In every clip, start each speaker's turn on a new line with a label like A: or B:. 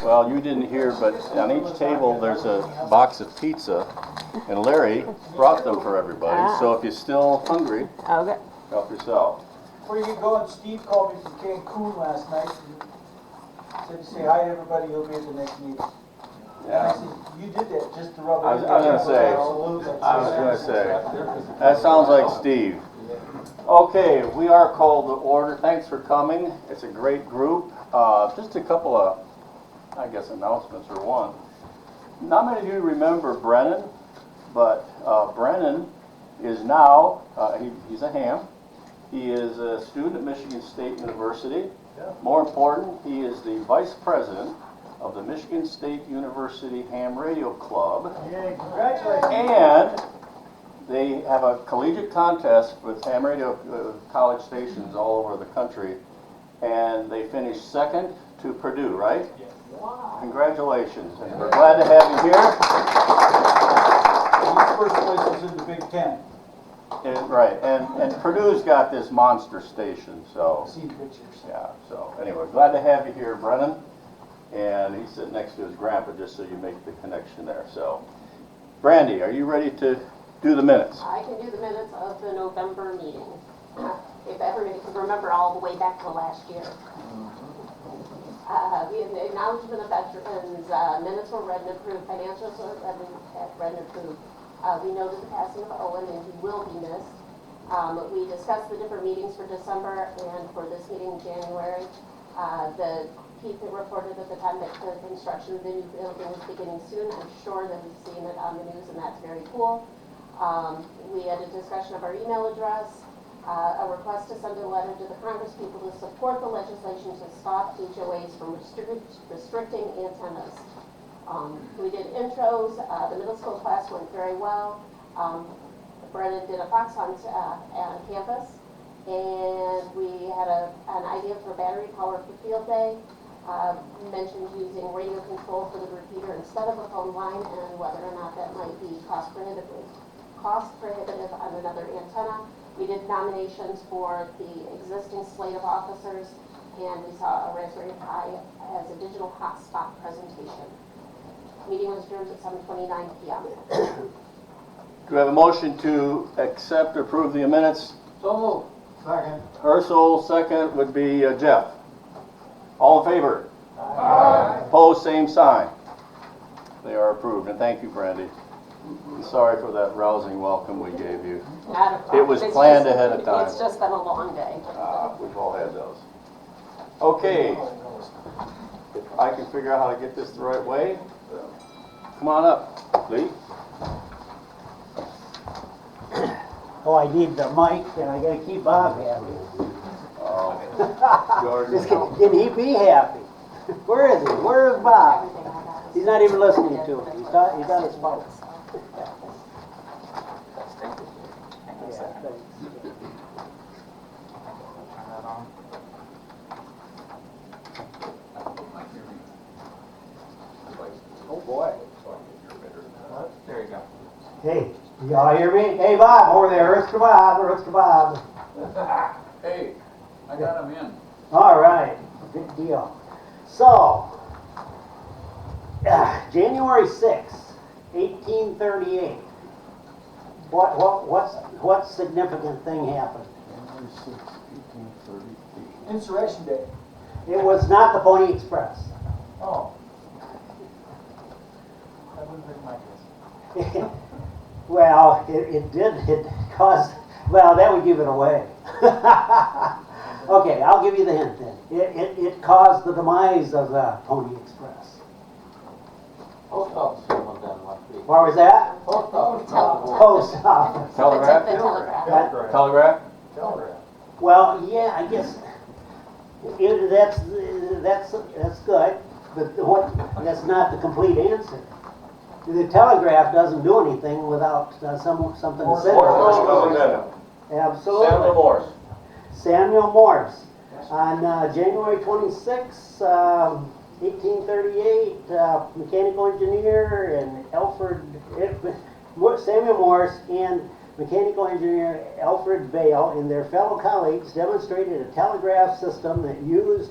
A: Well, you didn't hear, but on each table there's a box of pizza, and Larry brought them for everybody. So if you're still hungry,
B: Okay.
A: help yourself.
C: Before you get going, Steve called me from Cancun last night and said to say hi to everybody, he'll be at the next meeting. And I said, you did that just to rub it in.
A: I was gonna say, that sounds like Steve. Okay, we are called to order. Thanks for coming. It's a great group. Just a couple of, I guess, announcements or one. Not many of you remember Brennan, but Brennan is now, he's a ham. He is a student at Michigan State University. More important, he is the vice president of the Michigan State University Ham Radio Club.
C: Yay, congratulations.
A: And they have a collegiate contest with ham radio college stations all over the country. And they finished second to Purdue, right?
C: Yes. Wow.
A: Congratulations. And we're glad to have you here.
C: First place was in the Big Ten.
A: Right, and Purdue's got this monster station, so.
C: I've seen pictures.
A: Yeah, so anyway, glad to have you here, Brennan. And he's sitting next to his grandpa, just so you make the connection there. So, Brandy, are you ready to do the minutes?
D: I can do the minutes of the November meeting. If everybody can remember all the way back to last year. We had the acknowledgement of veterans, minutes were read and approved, financials were read and approved. We noted the passing of Owen, and he will be missed. We discussed the different meetings for December and for this meeting in January. Keith reported at the time that the construction of the new building was beginning soon. I'm sure that he's seen it on the news, and that's very cool. We had a discussion of our email address, a request to send a letter to the Congress people to support the legislation to stop HOAs from restricting antennas. We did intros. The middle school class went very well. Brennan did a fox hunt on campus, and we had an idea for battery power for field day. Mentioned using radio control for the repeater instead of a phone line, and whether or not that might be cost prohibitive on another antenna. We did nominations for the existing slate of officers, and we saw a Raspberry Pi as a digital hotspot presentation. Meeting was adjourned at 7:29 p.m.
A: Do we have a motion to accept or approve the minutes?
C: So moved. Second.
A: Ursel, second would be Jeff. All in favor?
C: Aye.
A: Opposed, same sign. They are approved, and thank you, Brandy. I'm sorry for that rousing welcome we gave you.
D: Not a problem.
A: It was planned ahead of time.
D: It's just been a long day.
A: We've all had those. Okay, if I can figure out how to get this the right way, come on up, Lee.
E: Oh, I need the mic, and I gotta keep Bob happy.
A: George.
E: Can he be happy? Where is he? Where is Bob? He's not even listening to it. He's on his phone. Yeah, thanks.
C: Oh, boy.
F: There you go.
E: Hey, y'all hear me? Hey, Bob, over there. Earth to Bob. Earth to Bob.
F: Hey, I got him in.
E: All right, good deal. So, January 6th, 1838. What significant thing happened?
A: January 6, 1838.
C: Insurrection Day.
E: It was not the Pony Express.
C: Oh. I wouldn't take my guess.
E: Well, it caused, well, that would give it away. Okay, I'll give you the hint then. It caused the demise of the Pony Express.
F: Post office.
E: Where was that?
F: Post office.
E: Post office.
A: Telegraph?
D: The telegraph.
A: Telegraph?
C: Telegraph.
E: Well, yeah, I guess that's good, but that's not the complete answer. The telegraph doesn't do anything without something to say. Absolutely.
A: Samuel Morse.
E: Samuel Morse. On January 26, 1838, mechanical engineer and Samuel Morse and mechanical engineer Alfred Vail and their fellow colleagues demonstrated a telegraph system that used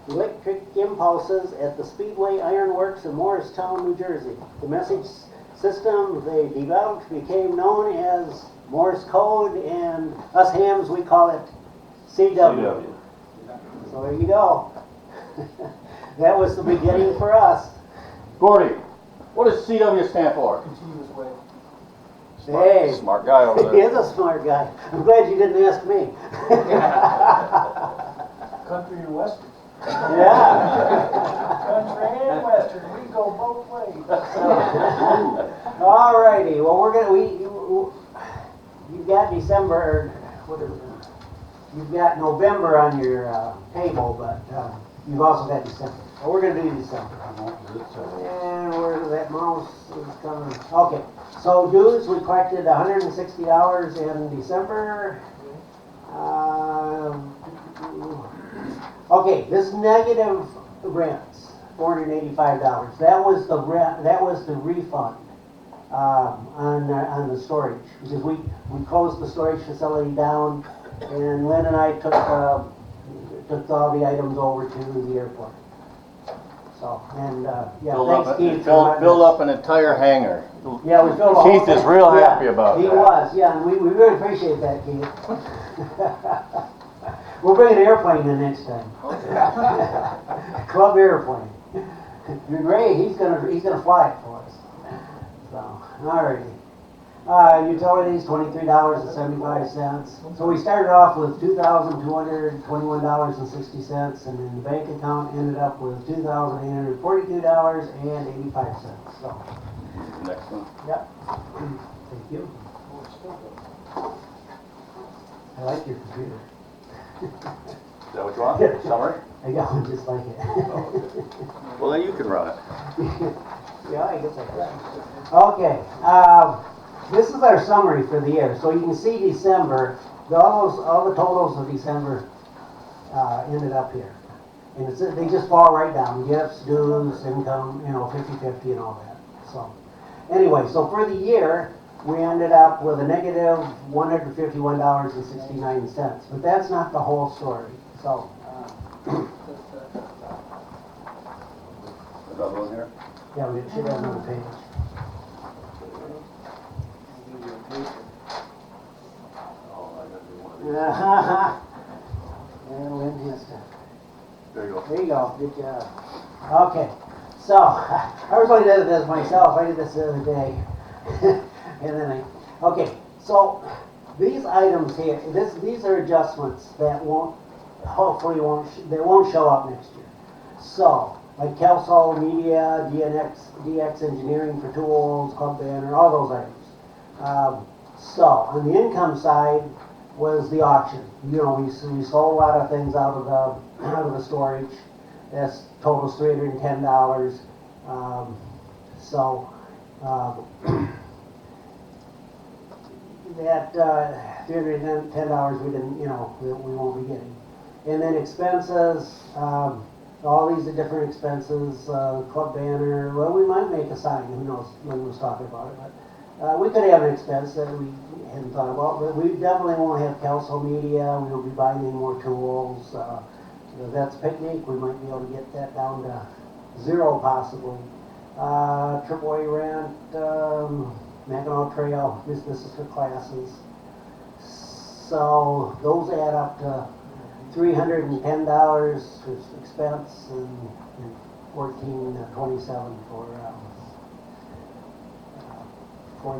E: electric impulses at the Speedway Ironworks in Morristown, New Jersey. The message system they developed became known as Morse code, and us hams, we call it CW. So there you go. That was the beginning for us.
A: Gordy, what does CW stand for?
C: Continuous way.
E: Hey,
A: Smart guy over
E: he
A: there.
E: is a smart guy. I'm glad you didn't ask me.
C: Country and western.
E: Yeah.
C: Country and western, we go both ways.
E: All righty, well, we're gonna, you've got December, what is it? You've got November on your table, but you've also got December. So we're gonna do December. And where that mouse is coming, okay. So dues, we collected $160 in December. Okay, this negative rents, $485. That was the rent, that was the refund on the storage, because we closed the storage facility down, and Lynn and I took all the items over to the airport. So, and yeah, thanks Keith.
A: Build up an entire hangar.
E: Yeah, we filled all.
A: Keith is real happy about
E: He
A: that.
E: was, yeah, and we really appreciate that, Keith. We'll bring an airplane in next time. Club airplane. You're great, he's gonna fly it for us. So, alrighty. Utilities, $23.75. So we started off with $2,221.60, and then the bank account ended up with $2,842.85. So,
A: Next one.
E: yep. Thank you. I like your computer.
A: Is that what you want? Summary?
E: I got one just like it.
A: Well, then you can run it.
E: Yeah, I guess I could. Okay, this is our summary for the year. So you can see December, all the totals of December ended up here. And they just fall right down, gifts, dues, income, 50-50 and all that. So anyway, so for the year, we ended up with a negative $151.69. But that's not the whole story. So
A: Another one here?
E: yeah, we should have another page.
A: Oh, I gotta do one of these.
E: And Lynn has to.
A: There you go.
E: There you go, good job. Okay, so, I was only did this myself, I did this the other day. And then okay, so, these items here, these are adjustments that hopefully they won't show up next year. So, like Kelsall Media, DX Engineering for Tools, Club Banner, all those items. So, on the income side was the auction. We sold a lot of things out of the storage. That's totals $310. That $310 we didn't, we won't be getting. And then expenses, all these are different expenses, Club Banner, well, we might make a sign, who knows, Lynn was talking about it, but we could have an expense that we hadn't thought about, but we definitely won't have Kelsall Media, we will be buying more tools, that's picnic, we might be able to get that down to 0 possibly. AAA rent, Mackinac Trail, this is for classes. So those add up to $310 for expense and $14.27 for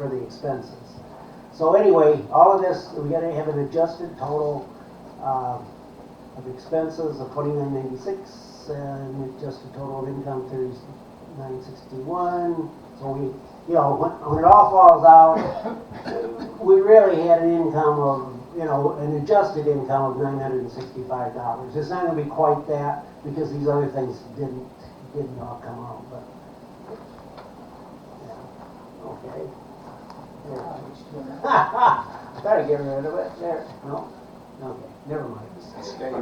E: the expenses. So anyway, all of this, we got to have an adjusted total of expenses of $29.96 and adjusted total of income $39.61. So we, when it all falls out, we really had an income of, an adjusted income of $965. It's not going to be quite that because these other things didn't all come out, but yeah. Okay. I thought I'd get rid of it. There. No. Okay. Never mind.
F: Escape.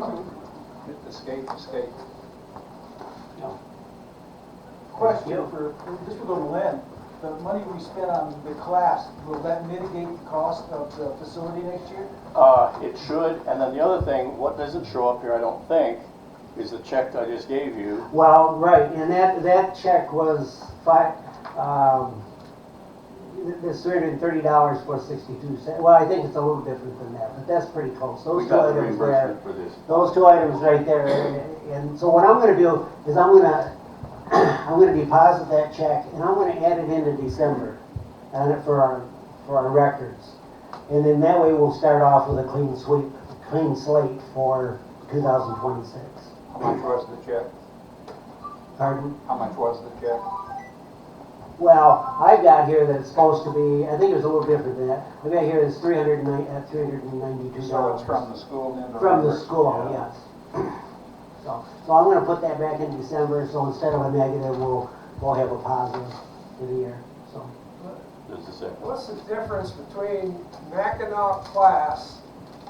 F: Escape.
E: No.
C: Question for, this will go to Lynn. the money we spent on the class, will that mitigate the cost of the facility next year?
A: It should, and then the other thing, what doesn't show up here, I don't think, is the check I just gave you.
E: Well, right, and that check was it's $330 plus 62 cents. Well, I think it's a little different than that, but that's pretty close.
A: We
E: Those two
A: got the
E: items there,
A: reimbursement for this.
E: those two items right there. And so what I'm gonna do is I'm gonna deposit that check and I'm gonna add it into December on it for our records. And then that way we'll start off with a clean slate for 2026.
F: How much was the check?
E: Pardon?
F: How much was the check?
E: Well, I've got here that it's supposed to be, I think it was a little different than that. I've got here it's $392.
F: So it's from the school then?
E: From the school, yes. So I'm gonna put that back in December, so instead of a negative, we'll have a positive for the year, so.
A: Just a second.
B: What's the difference between Mackinac class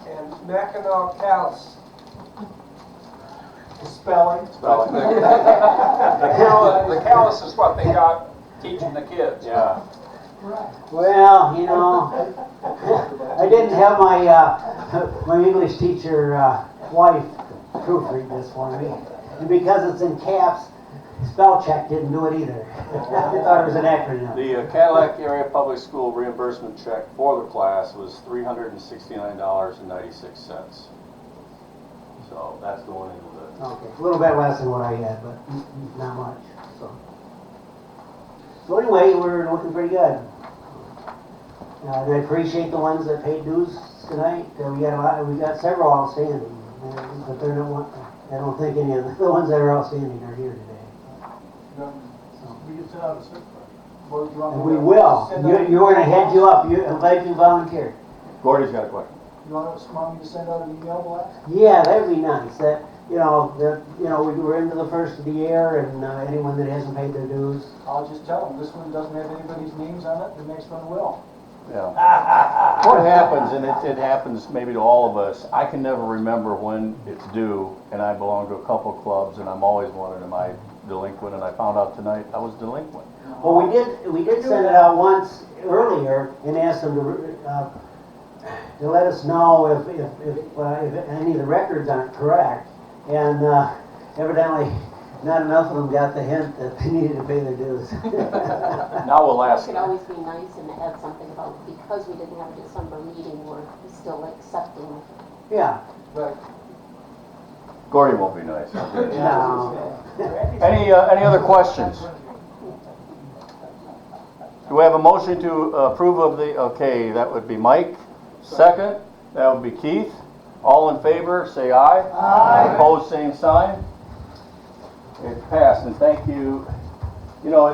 B: and Mackinac Callus?
C: Spelling?
A: Spelling.
F: The callus is what they got teaching the kids.
A: Yeah.
E: Well, you know, I didn't have my English teacher, wife proofread this for me. And because it's in caps, spell check didn't do it either. I thought it was an acronym.
A: The Cadillac Area Public School reimbursement check for the class was $369.96. So that's going into the.
E: Okay, a little bit less than what I had, but not much, so. So anyway, we're looking pretty good. And I appreciate the ones that paid dues tonight. We got several outstanding, but they're not, I don't think any of the ones that are outstanding are here today.
C: We can send out a certificate. Or do you want
E: And
C: me
E: we
C: to
E: will.
C: send out an
E: You're gonna
C: email
E: head you up. I'm glad you volunteered.
A: Gordy's got a question.
C: You want me to send out an email blast?
E: Yeah, that'd be nice. That, we were into the first of the year, and anyone that hasn't paid their dues.
C: I'll just tell them, this one doesn't have anybody's names on it, the next one will.
A: Yeah. What happens, and it happens maybe to all of us, I can never remember when it's due, and I belong to a couple clubs, and I'm always wondering, am I delinquent? And I found out tonight I was delinquent.
E: Well, we did send it out once earlier and asked them to let us know if any of the records aren't correct. And evidently, not enough of them got the hint that they needed to pay their dues.
A: Now we'll ask.
D: It could always be nice and add something about, because we didn't have a December meeting, we're still accepting.
E: Yeah.
C: Right.
A: Gordy won't be nice.
E: No.
A: Any other questions? Do we have a motion to approve of the, okay, that would be Mike. Second, that would be Keith. All in favor, say aye. Aye. Opposed, same sign. It's passed, and thank you. You know,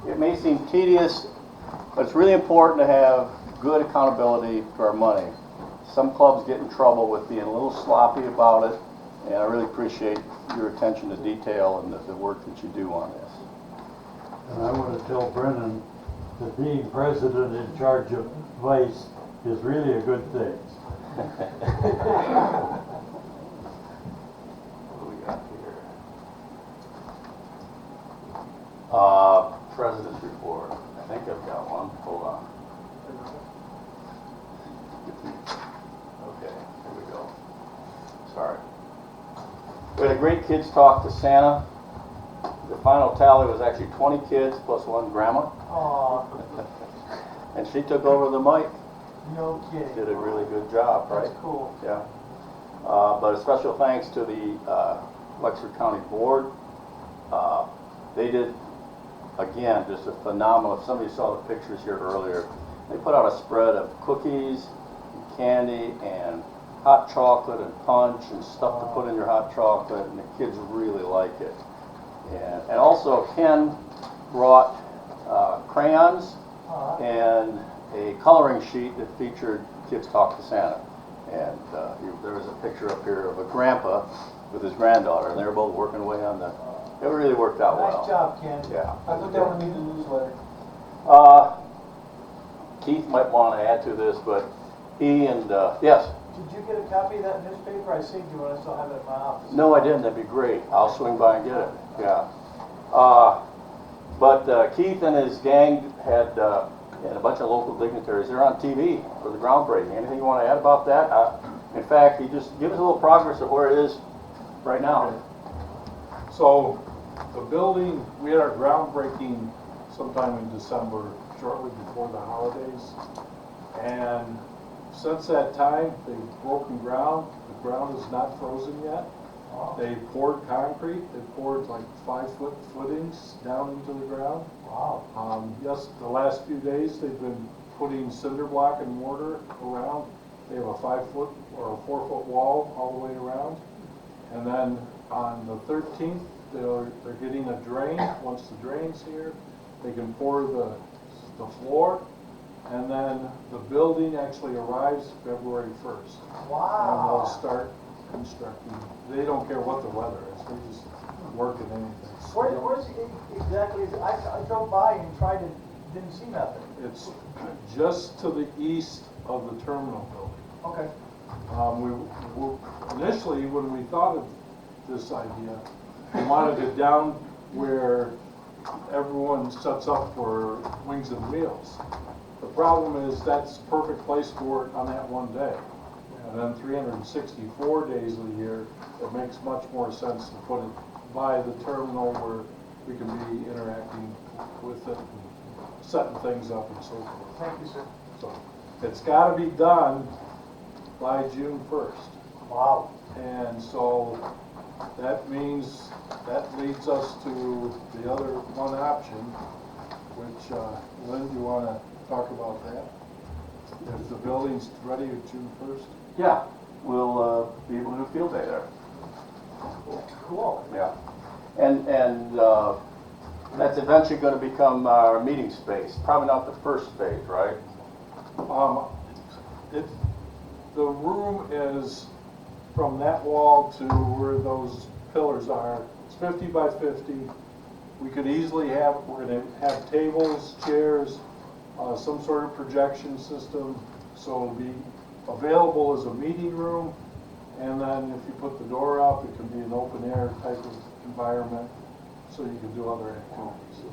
A: it may seem tedious, but it's really important to have good accountability for our money. Some clubs get in trouble with being a little sloppy about it, and I really appreciate your attention to detail and the work that you do on this.
G: And I want to tell Brennan that being president in charge of vice is really a good thing.
A: What do we got here? President's report. I think I've got one. Hold on. Okay, here we go. Sorry. We had a great kids talk to Santa. The final tally was actually 20 kids plus one grandma.
C: Aw,
A: And she took over the mic.
C: no kidding.
A: Did a really good job, right?
C: That's cool.
A: Yeah. But a special thanks to the Wexaukee County Board. They did, again, just a phenomenal, if somebody saw the pictures here earlier, they put out a spread of cookies, and candy, and hot chocolate, and punch, and stuff to put in your hot chocolate, and the kids really like it. And also Ken brought crayons and a coloring sheet that featured Kids Talk to Santa. And there was a picture up here of a grandpa with his granddaughter, and they were both working away on the. It really worked out well.
C: Nice job, Ken.
A: Yeah.
C: I put that one in the newsletter.
A: Keith might want to add to this, but he and yes.
C: Did you get a copy of that newspaper? I saved you one, I still have it in my office.
A: No, I didn't. That'd be great. I'll swing by and get it. Yeah. But Keith and his gang had and a bunch of local dignitaries. They're on TV for the groundbreaking. Anything you want to add about that? In fact, he just gives a little progress of where it is right now.
H: So the building, we had our groundbreaking sometime in December, shortly before the holidays. And since that time, they've broken ground. The ground is not frozen yet. They poured concrete. They poured like 5-foot footings down into the ground.
C: Wow.
H: Yes, the last few days, they've been putting cinder block and mortar around. They have a 5-foot or a 4-foot wall all the way around. And then on the 13th, they're getting a drain. Once the drain's here, they can pour the floor. And then the building actually arrives February 1st. And they'll
C: Wow.
H: start constructing. They don't care what the weather is. They just work at anything.
C: Where's it exactly? I drove by and tried it, didn't see nothing.
H: It's just to the east of the terminal building.
C: Okay.
H: Initially, when we thought of this idea, we wanted it down where everyone sets up for Wings and Wheels. The problem is that's the perfect place for it on that one day. And then 364 days of the year, it makes much more sense to put it by the terminal where we can be interacting with it and setting things up and so forth.
C: Thank you, sir.
H: So it's got to be done by June 1st.
C: Wow.
H: And so that means, that leads us to the other one option, which, Lynn, do you want to talk about that? If the building's ready at June 1st?
A: Yeah, we'll be able to do field day there.
C: Cool.
A: Yeah. And that's eventually going to become our meeting space. Probably not the first phase, right?
H: The room is from that wall to where those pillars are. It's 50 by 50. We could easily have, we're going to have tables, chairs, some sort of projection system, so it'll be available as a meeting room. And then if you put the door up, it can be an open air type of environment, so you can do other activities.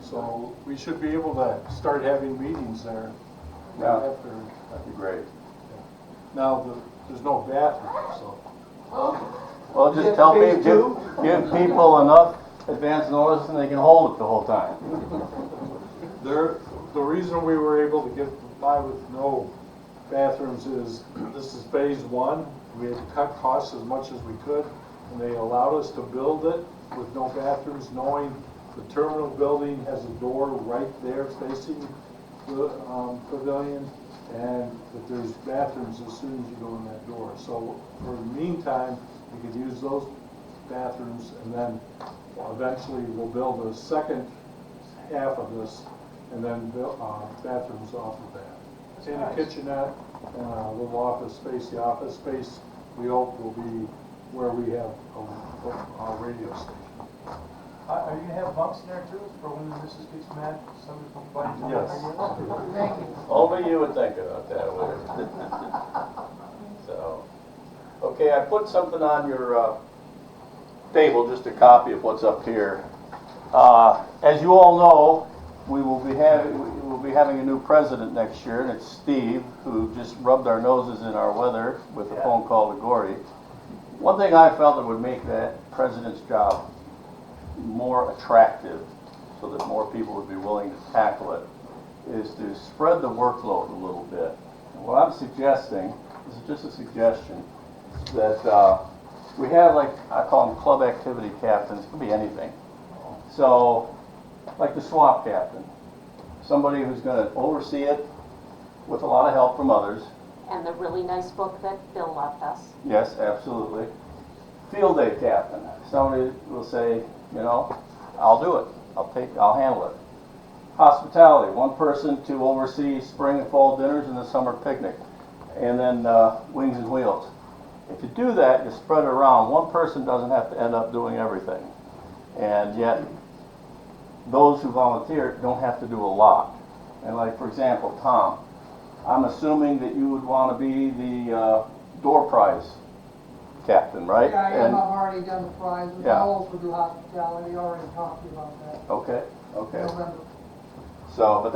H: So we should be able to start having meetings there.
A: Yeah.
H: After.
A: That'd be great.
H: Now, there's no bathroom, so.
A: Well, just tell people, give people enough advance notice and they can hold it the whole time.
H: The reason we were able to get by with no bathrooms is, this is phase one. We had to cut costs as much as we could, and they allowed us to build it with no bathrooms, knowing the terminal building has a door right there facing the pavilion, and that there's bathrooms as soon as you go in that door. So for the meantime, we could use those bathrooms, and then eventually we'll build a second half of this, and then build bathrooms off of that. In a kitchenette and a little office space. The office space, we hope, will be where we have a radio station.
C: Are you gonna have bunks in there too, for when the missus gets mad, somebody can buy you?
H: Yes.
C: Thank you.
A: Only you would think about that, would you? So, okay, I put something on your table, just a copy of what's up here. As you all know, we will be having a new president next year, and it's Steve, who just rubbed our noses in our weather with a phone call to Gordy. One thing I felt that would make that president's job more attractive, so that more people would be willing to tackle it, is to spread the workload a little bit. And what I'm suggesting, this is just a suggestion, that we have, like, I call them club activity captains. It could be anything. So, like the swap captain, somebody who's going to oversee it with a lot of help from others.
D: And the really nice book that Bill left us.
A: Yes, absolutely. Field day captain, somebody will say, you know, I'll do it. I'll handle it. Hospitality, one person to oversee spring and fall dinners and the summer picnic. And then Wings and Wheels. If you do that, you spread it around. One person doesn't have to end up doing everything. And yet, those who volunteer don't have to do a lot. And like, for example, Tom, I'm assuming that you would want to be the door prize captain, right?
I: Yeah, I am,
A: And-
I: I've already done the prizes,
A: Yeah.
I: I also do hospitality, already talked to you about that,
A: Okay, okay.
I: November.
A: So, but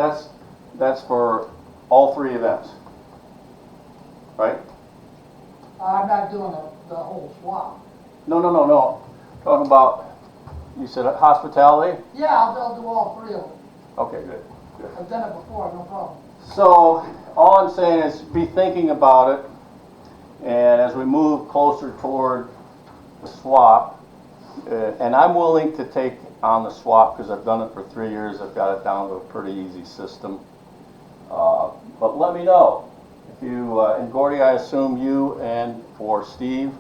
A: that's for all 3 events, right?
I: I'm not doing the whole swap.
A: No. Talking about, you said hospitality?
I: Yeah, I'll do all 3 of them,
A: Okay, good.
I: I've done it before, no problem.
A: So, all I'm saying is be thinking about it, and as we move closer toward the swap, and I'm willing to take on the swap because I've done it for 3 years, I've got it down to a pretty easy system. But let me know. If you, and Gordy, I assume you and for Steve,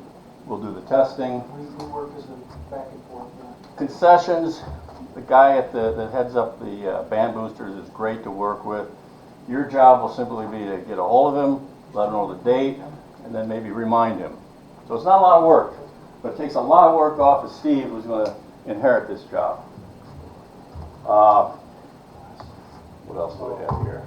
A: will do the testing.
C: We work as a back and forth, yeah.
A: Concessions, the guy that heads up the band boosters is great to work with. Your job will simply be to get a hold of him, let him know the date, and then maybe remind him. So it's not a lot of work, but it takes a lot of work off of Steve, who's going to inherit this job. What else do we have here?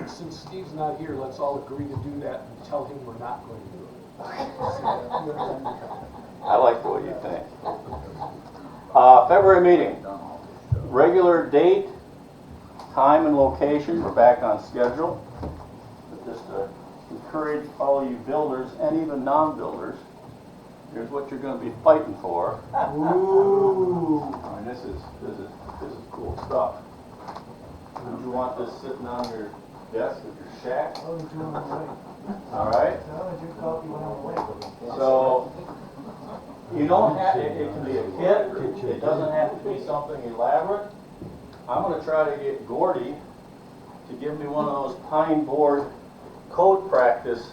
J: Since Steve's not here, let's all agree to do that and tell him we're not going to do it.
A: I like the way you think. February meeting. Regular date, time and location, we're back on schedule. But just to encourage all you builders and even non-builders, here's what you're going to be fighting for.
C: Ooh.
A: I mean, this is cool stuff. Would you want this sitting on your desk at your shack?
C: Oh, you're doing it right.
A: All right.
C: No, I drink coffee when I'm awake.
A: So, you don't have, it can be a kit, it doesn't have to be something elaborate. I'm gonna try to get Gordy to give me one of those pine board code practice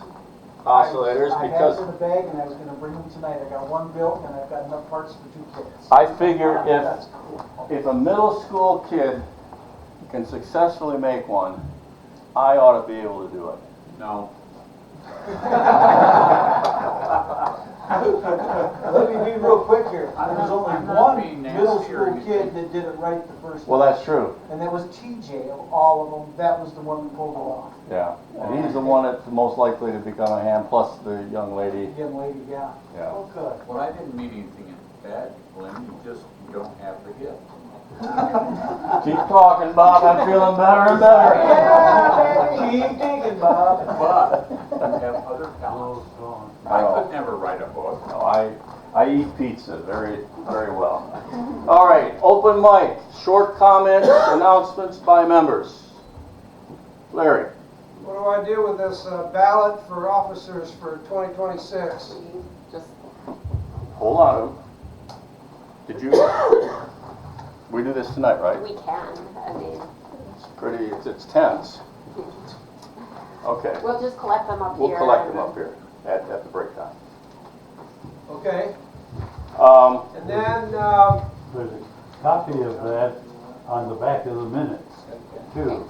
A: oscillators
C: I have
A: because
C: it in the bag and I was gonna bring them tonight. I got 1 built and I've got enough parts for 2 kits.
A: I figure
C: That's cool.
A: if a middle school kid can successfully make one, I ought to be able to do it.
F: No.
C: Let me be real quick here. There was only
F: I'm not
C: one
F: being
C: middle
F: nasty or
C: school
F: anything.
C: kid that did it right the first
A: Well,
C: time.
A: that's true,
C: And that was TJ of all of them. That was the one that pulled it off.
A: yeah. And he's the one that's most likely to become a ham, plus the young lady,
C: The young lady, yeah.
A: yeah.
C: Oh, good.
F: Well, I didn't mean anything bad, Glenn, you don't have the gift.
A: Keep talking, Bob, I'm feeling better and better.
C: Yeah, baby. Keep digging, Bob.
F: But you have other talents. I
A: No.
F: could never write a book.
A: No, I eat pizza very, very well. All right, open mic, short comments, announcements by members. Larry,
B: What do I do with this ballot for officers for 2026?
D: Just,
A: hold on. Did you, we do this tonight, right?
D: we can, I mean,
A: It's pretty, it's tense. Okay,
D: we'll just collect them up here.
A: we'll collect them up here at the break time.
B: Okay,
A: Um,
B: and then,
G: There's a copy of that on the back of the minutes, too.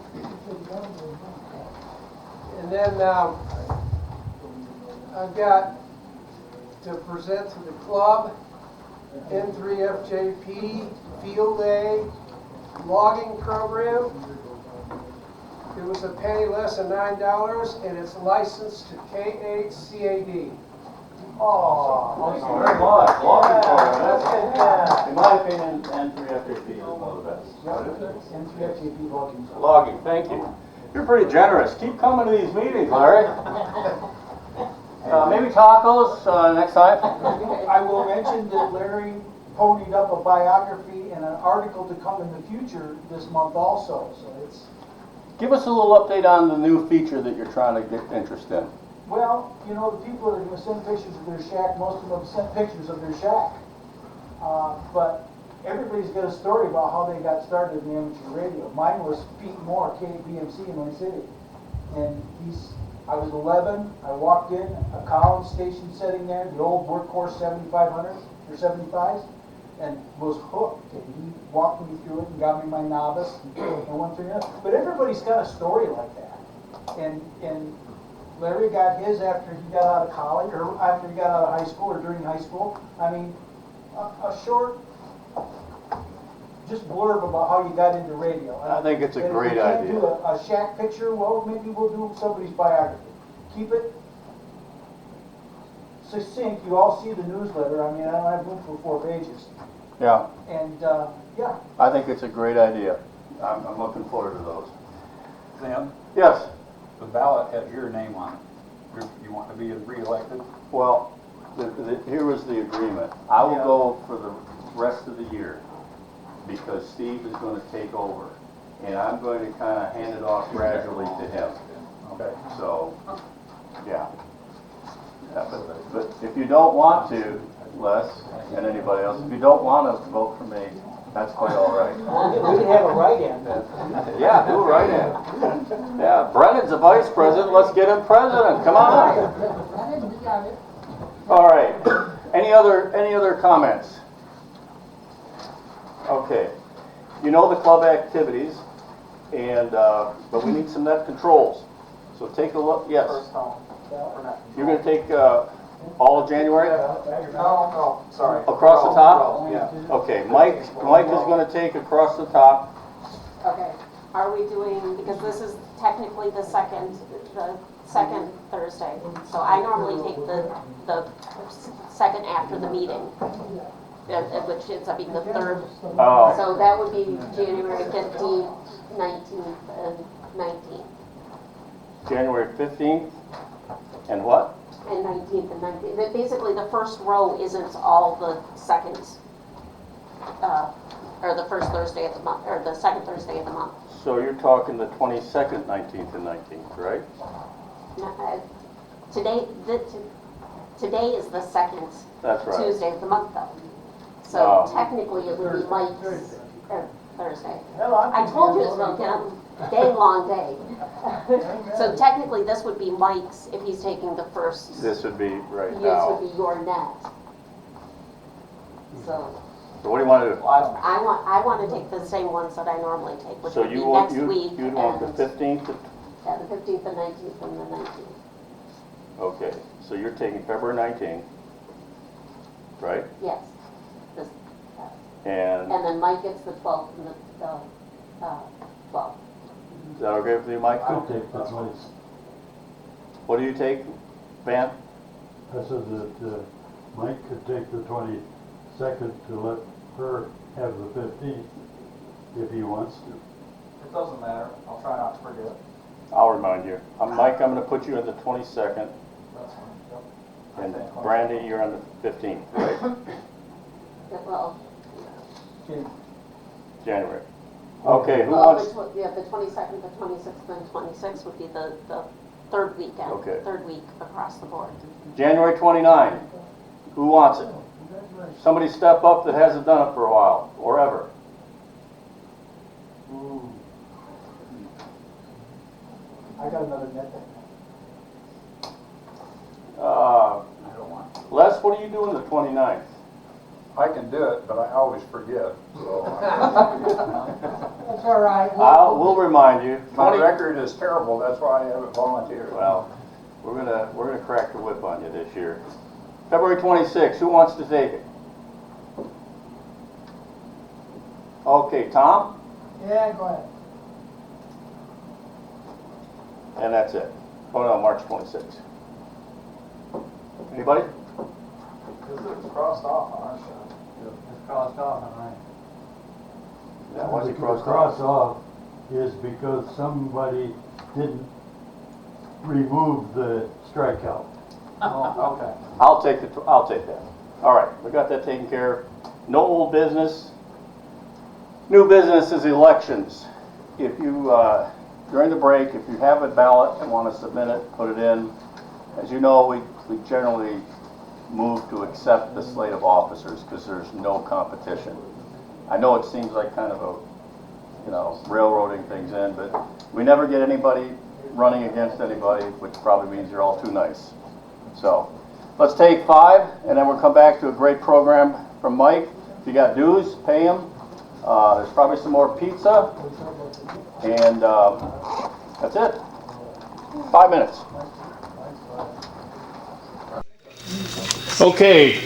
B: I've got to present to the club N3FJP Field Day logging program. It was a penny less than $9 and it's licensed to K8CAD.
C: Oh,
A: Thank you very much. Logging program,
C: That's
A: that's,
C: fantastic.
A: in my opinion, N3FJP is one of the best.
C: N3FJP logging.
A: Logging, thank you. You're pretty generous. Keep coming to these meetings, Larry. Maybe tacos next time?
C: I will mention that Larry ponied up a biography and an article to come in the future this month also, so it's,
A: Give us a little update on the new feature that you're trying to get interest in.
C: well, you know, the people that are gonna send pictures of their shack, most of them sent pictures of their shack. But everybody's got a story about how they got started in amateur radio. Mine was Pete Moore, KBMC in my city. And I was 11, I walked in, a Collins station sitting there, the old workhorse 7500s or 75s, and was hooked. And he walked me through it and got me my novice and went through it. But everybody's got a story like that. And Larry got his after he got out of college, or after he got out of high school, or during high school. I mean, a short, just blurb about how you got into radio.
A: I think it's a
C: And if
A: great
C: we can't
A: idea.
C: do a shack picture, well, maybe we'll do somebody's biography. Keep it succinct, you all see the newsletter, I mean, I don't have room for 4 pages.
A: Yeah,
C: And, yeah,
A: I think it's a great idea. I'm looking forward to those.
F: Sam,
A: Yes,
F: the ballot has your name on it. You want to be re-elected?
A: well, here was the agreement. I will go for the rest of the year because Steve is going to take over. And I'm going to kind of hand it off gradually to him.
F: Okay.
A: So, yeah. But if you don't want to, Les, and anybody else, if you don't want to vote for me, that's quite all right.
C: we can have a write-in then.
A: Yeah, do right in. Yeah, Brennan's the vice president, let's get him president, come on.
I: I didn't got it.
A: All right, any other comments? Okay, you know the club activities, and, but we need some net controls. So take a look, yes. You're gonna take, all of January?
J: No, sorry.
A: Across the top?
J: Yeah.
A: Okay, Mike is gonna take across the top.
D: Okay, are we doing, because this is technically the second Thursday, so I normally take the second after the meeting, which ends up being the third.
A: Oh,
D: So that would be January 15th, 19th, and 19th.
A: January 15th, and what?
D: And 19th and 19th. But basically, the first row isn't all the second, or the first Thursday of the month, or the second Thursday of the month.
A: So you're talking the 22nd, 19th, and 19th, right?
D: Today is the second
A: That's right.
D: Tuesday of the month, though. So
A: Oh.
D: technically, it would be Mike's Thursday.
C: Hell,
D: I told you it's going to get a day-long day. So technically, this would be Mike's if he's taking the first.
A: This would be right
D: This
A: now.
D: would be your net. So
A: So what do you want to do?
D: I want to take the same ones that I normally take, which
A: So
D: would be
A: you want,
D: next week
A: you'd want the
D: and
A: 15th?
D: yeah, the 15th, the 19th, and the 19th.
A: Okay, so you're taking February 19th, right?
D: Yes. This,
A: And
D: and then Mike gets the 12th and the 12th.
A: is that okay with you, Mike?
G: Could take the place.
A: What do you take, Van?
G: I said that Mike could take the 22nd to let her have the 15th if he wants to.
J: It doesn't matter. I'll try not to forget.
A: I'll remind you. Mike, I'm going to put you on the 22nd,
J: That's fine.
A: and Brandy, you're on the 15th, right?
D: Well,
A: January. Okay, who
D: well,
A: wants?
D: the 22nd, the 26th, and 26th would be the third weekend.
A: Okay.
D: Third week across the board.
A: January 29. Who wants it? Somebody step up that hasn't done it for a while, or ever.
C: I got another net that
F: I don't want to.
A: Les, what are you doing the 29th?
F: I can do it, but I always forget, so.
I: That's all right.
A: We'll remind you.
F: My record is terrible, that's why I haven't volunteered.
A: Well, we're gonna crack the whip on you this year. February 26th, who wants to take it? Okay, Tom,
I: Yeah, go ahead.
A: and that's it. Oh no, March 26th. Anybody?
J: Because it's crossed off on our side.
C: It's crossed off, all right.
A: Yeah, why is it
G: The
A: crossed
G: cross
A: off?
G: off is because somebody didn't remove the strikeout.
J: Oh, okay.
A: I'll take that. All right, we got that taken care of. No old business. New business is elections. If you, during the break, if you have a ballot and want to submit it, put it in. As you know, we generally move to accept the slate of officers because there's no competition. I know it seems like kind of a, railroading things in, but we never get anybody running against anybody, which probably means you're all too nice. So, let's take 5, and then we'll come back to a great program from Mike. If you got dues, pay them. There's probably some more pizza, and that's it. 5 minutes. Okay.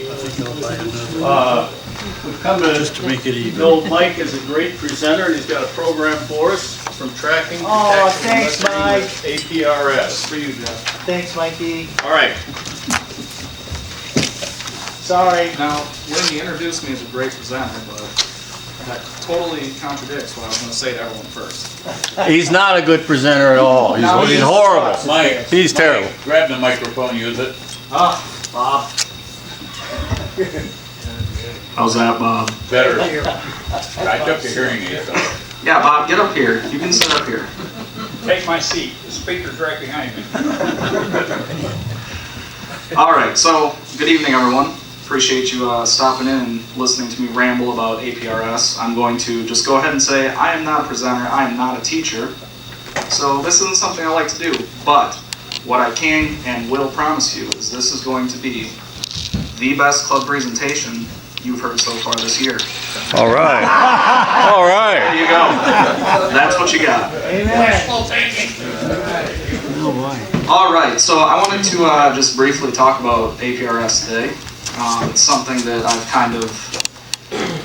A: We've come to
G: make it even.
A: know Mike is a great presenter, and he's got a program for us from tracking to
K: thanks,
A: taxing
K: Mike.
A: with APRS.
J: For you, Jeff.
K: Thanks, Mikey.
A: All right.
C: Sorry.
K: Now, when you introduced me as a great presenter, but that totally contradicts what I was going to say to everyone first.
A: He's not a good presenter at all. He's horrible.
F: Mike.
A: He's terrible.
F: Grab the microphone, use it.
C: Bob.
K: How's that, Bob?
F: Better. I took the hearing aid, so.
K: Yeah, Bob, get up here. You can sit up here.
F: Take my seat. The speaker's right behind me.
K: All right, so good evening, everyone. Appreciate you stopping in and listening to me ramble about APRS. I'm going to just go ahead and say I am not a presenter, I am not a teacher, so this isn't something I like to do. But what I can and will promise you is this is going to be the best club presentation you've heard so far this year.
A: All right. All
K: There
A: right.
K: you go. That's what you got. All right, so I wanted to just briefly talk about APRS today. It's something that I've kind of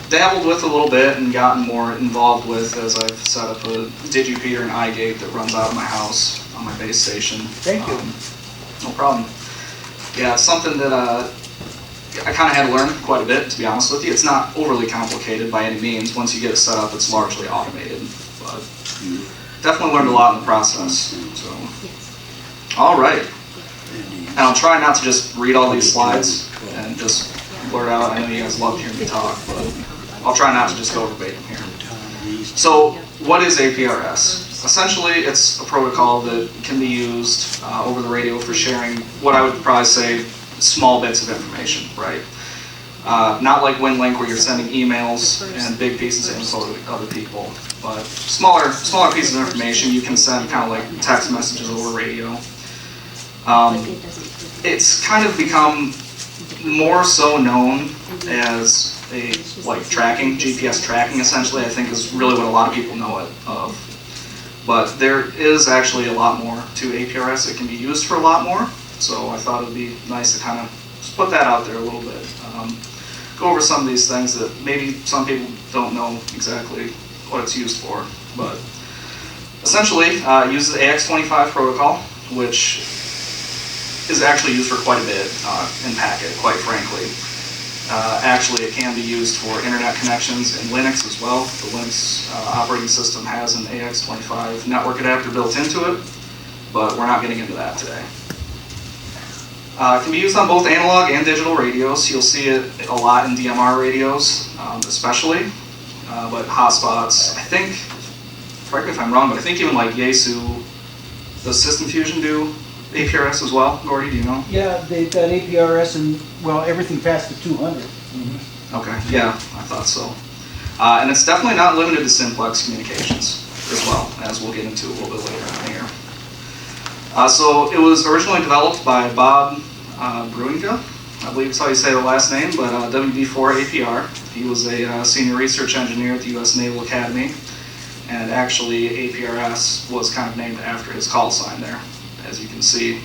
K: dabbled with a little bit and gotten more involved with as I've set up a digipeater and iGate that runs out of my house on my base station.
C: Thank you.
K: No problem. Yeah, it's something that I kind of had to learn quite a bit, to be honest with you. It's not overly complicated by any means. Once you get it set up, it's largely automated. But definitely learned a lot in the process. So, all right. And I'll try not to just read all these slides and just blurt out. I know you guys love hearing me talk, but I'll try not to just go verbatim here. So, what is APRS? Essentially, it's a protocol that can be used over the radio for sharing what I would probably say small bits of information, right? Not like WinLink where you're sending emails and big pieces of info to other people, but smaller pieces of information you can send kind of like text messages over radio. It's kind of become more so known as a like tracking, GPS tracking essentially, I think is really what a lot of people know it of. But there is actually a lot more to APRS. It can be used for a lot more. So I thought it would be nice to kind of just put that out there a little bit. Go over some of these things that maybe some people don't know exactly what it's used for. But essentially, it uses the AX25 protocol, which is actually used for quite a bit in Packet, quite frankly. Actually, it can be used for internet connections in Linux as well. The Linux operating system has an AX25 network adapter built into it, but we're not getting into that today. It can be used on both analog and digital radios. You'll see it a lot in DMR radios, especially, but hotspots, I think, correct me if I'm wrong, but I think even like Yaesu, does System Fusion do APRS as well? Gordy, do you know?
C: Yeah, they've got APRS and, well, everything past the 200.
K: Okay, yeah, I thought so. And it's definitely not limited to simplex communications as well, as we'll get into a little bit later on here. So it was originally developed by Bob Bruinga, I believe is how you say the last name, but WB4 APR. He was a senior research engineer at the U.S. Naval Academy, and actually APRS was kind of named after his call sign there, as you can see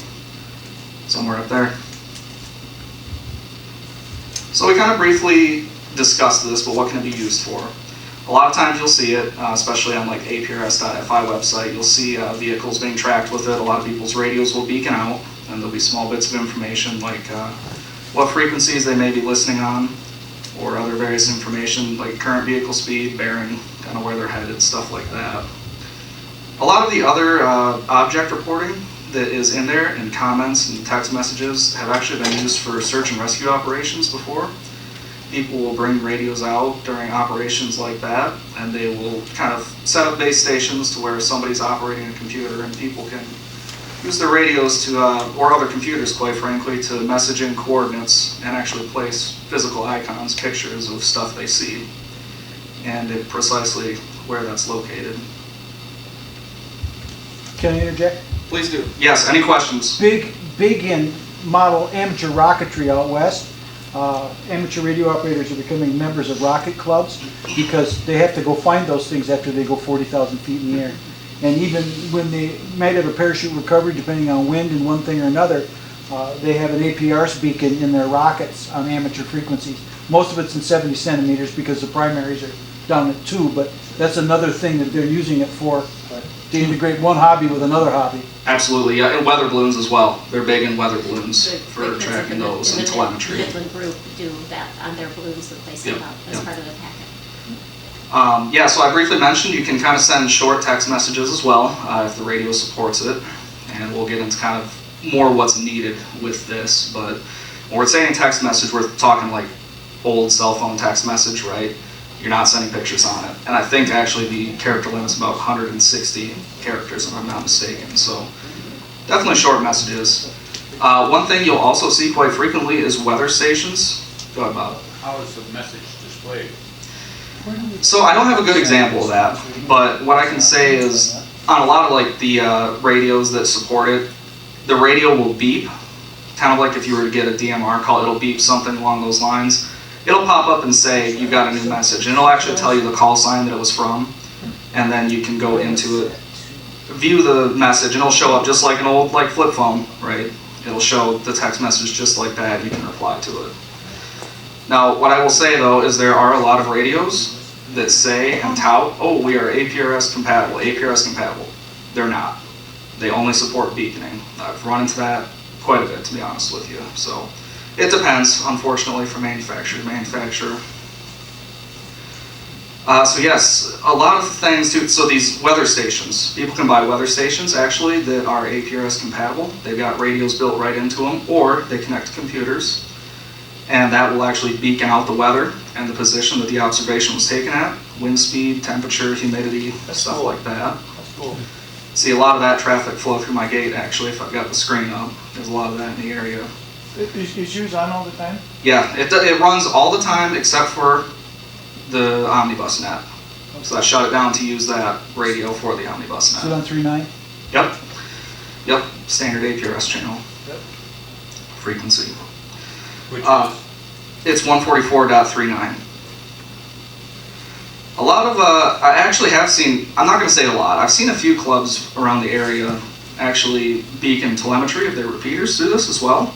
K: somewhere up there. So we kind of briefly discussed this, but what can it be used for? A lot of times you'll see it, especially on like aprs.fi website, you'll see vehicles being tracked with it. A lot of people's radios will beacon out, and there'll be small bits of information like what frequencies they may be listening on, or other various information like current vehicle speed, bearing, kind of where they're headed, stuff like that. A lot of the other object reporting that is in there in comments and text messages have actually been used for search and rescue operations before. People will bring radios out during operations like that, and they will kind of set up base stations to where somebody's operating a computer and people can use their radios to, or other computers quite frankly, to message in coordinates and actually place physical icons, pictures of stuff they see, and precisely where that's located.
C: Can I interject?
K: Please do. Yes, any questions?
C: Big in model amateur rocketry out west. Amateur radio operators are becoming members of rocket clubs because they have to go find those things after they go 40,000 feet in the air. And even when they might have a parachute recovery, depending on wind and one thing or another, they have an APRS beacon in their rockets on amateur frequencies. Most of it's in 70 centimeters because the primaries are down at 2, but that's another thing that they're using it for, to integrate one hobby with another hobby.
K: Absolutely, yeah, and weather balloons as well. They're big in weather balloons for for tracking those and
D: The
K: telemetry.
D: Midland group do that on their balloons that they send
K: Yep,
D: out as
K: yep.
D: part of the packet.
K: Yeah, so I briefly mentioned you can kind of send short text messages as well if the radio supports it, and we'll get into kind of more what's needed with this. But when we're saying text message, we're talking like old cell phone text message, right? You're not sending pictures on it. And I think actually the character limit's about 160 characters if I'm not mistaken. So definitely short messages. One thing you'll also see quite frequently is weather stations. Go ahead, Bob.
F: How is the message displayed?
K: So I don't have a good example of that, but what I can say is on a lot of like the radios that support it, the radio will beep, kind of like if you were to get a DMR call, it'll beep something along those lines. It'll pop up and say you got a new message, and it'll actually tell you the call sign that it was from, and then you can go into it, view the message, and it'll show up just like an old like flip phone, right? It'll show the text message just like that. You can reply to it. Now, what I will say though is there are a lot of radios that say and tout, oh, we are APRS compatible, APRS compatible. They're not. They only support beaconing. I've run into that quite a bit, to be honest with you. So it depends, unfortunately, from manufacturer to manufacturer. So yes, a lot of things too. So these weather stations, people can buy weather stations actually that are APRS compatible. They've got radios built right into them, or they connect to computers, and that will actually beacon out the weather and the position that the observation was taken at, wind speed, temperature, humidity, stuff like that.
C: That's cool.
K: See a lot of that traffic flow through my gate actually, if I've got the screen up. There's a lot of that in the area.
C: Is yours on all the time?
K: Yeah, it runs all the time except for the omnibus net. So I shut it down to use that radio for the omnibus net.
C: Is it on 3.9?
K: Yep, standard APRS channel.
C: Yep.
K: Frequency.
F: Which
K: It's 144.39. A lot of, I actually have seen, I'm not going to say a lot, I've seen a few clubs around the area actually beacon telemetry of their repeaters through this as well.